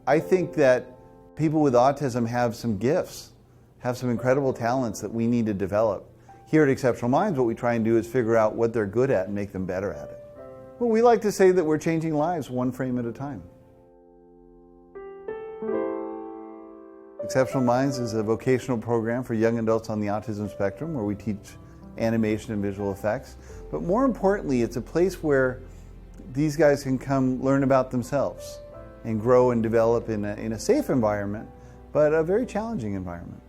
I think that people with autism have some gifts, have some incredible talents that we need to develop. Here at Exceptional Minds, what we try and do is figure out what they're good at and make them better at it. Well, we like to say that we're changing lives one frame at a time. Exceptional Minds is a vocational program for young adults on the autism spectrum where we teach animation and visual effects. But more importantly, it's a place where these guys can come learn about themselves and grow and develop in a safe environment, but a very challenging environment.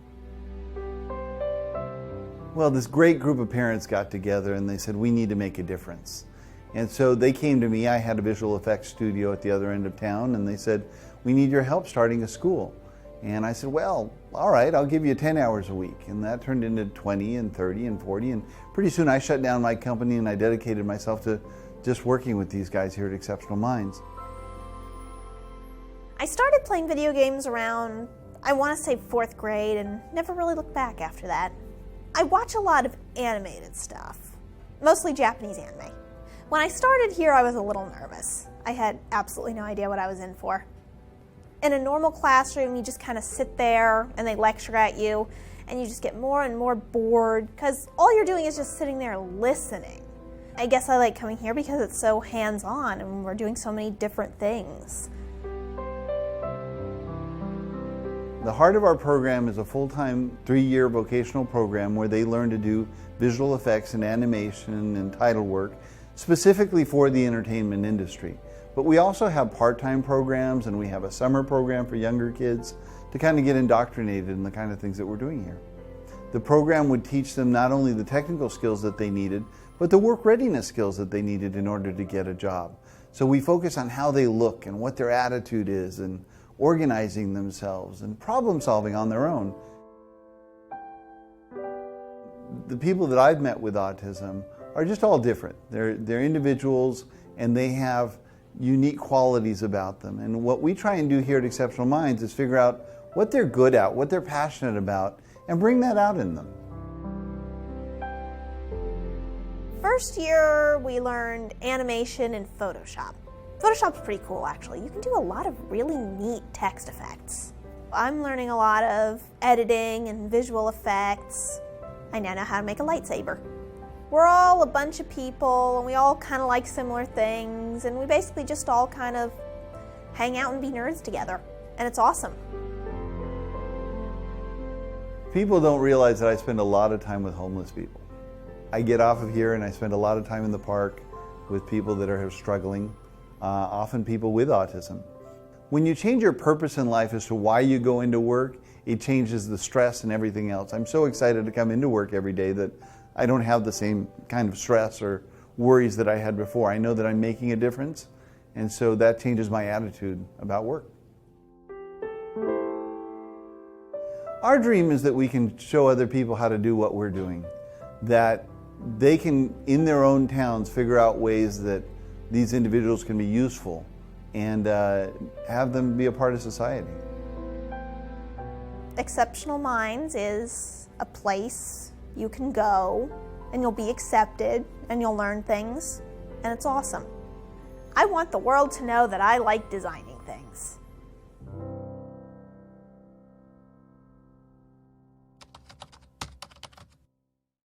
Well, this great group of parents got together and they said, we need to make a difference. And so they came to me. I had a visual effects studio at the other end of town, and they said, we need your help starting a school. And I said, well, all right, I'll give you 10 hours a week. And that turned into 20 and 30 and 40. And pretty soon I shut down my company and I dedicated myself to just working with these guys here at Exceptional Minds. I started playing video games around, I want to say 4th grade, and never really looked back after that. I watch a lot of animated stuff, mostly Japanese anime. When I started here, I was a little nervous. I had absolutely no idea what I was in for. In a normal classroom, you just kind of sit there and they lecture at you, and you just get more and more bored because all you're doing is just sitting there listening. I guess I like coming here because it's so hands-on and we're doing so many different things. The heart of our program is a full-time 3-year vocational program where they learn to do visual effects and animation and title work specifically for the entertainment industry. But we also have part-time programs, and we have a summer program for younger kids to kind of get indoctrinated in the kind of things that we're doing here. The program would teach them not only the technical skills that they needed, but the work readiness skills that they needed in order to get a job. So we focus on how they look and what their attitude is and organizing themselves and problem solving on their own. The people that I've met with autism are just all different. They're individuals, and they have unique qualities about them. And what we try and do here at Exceptional Minds is figure out what they're good at, what they're passionate about, and bring that out in them. First year, we learned animation and Photoshop. Photoshop's pretty cool, actually. You can do a lot of really neat text effects. I'm learning a lot of editing and visual effects. I now know how to make a lightsaber. We're all a bunch of people, and we all kind of like similar things, and we basically just all kind of hang out and be nerds together, and it's awesome. People don't realize that I spend a lot of time with homeless people. I get off of here and I spend a lot of time in the park with people that are struggling, often people with autism. When you change your purpose in life as to why you go into work, it changes the stress and everything else. I'm so excited to come into work every day that I don't have the same kind of stress or worries that I had before. I know that I'm making a difference, and so that changes my attitude about work. Our dream is that we can show other people how to do what we're doing, that they can, in their own towns, figure out ways that these individuals can be useful and have them be a part of society. Exceptional Minds is a place you can go and you'll be accepted and you'll learn things, and it's awesome. I want the world to know that I like designing.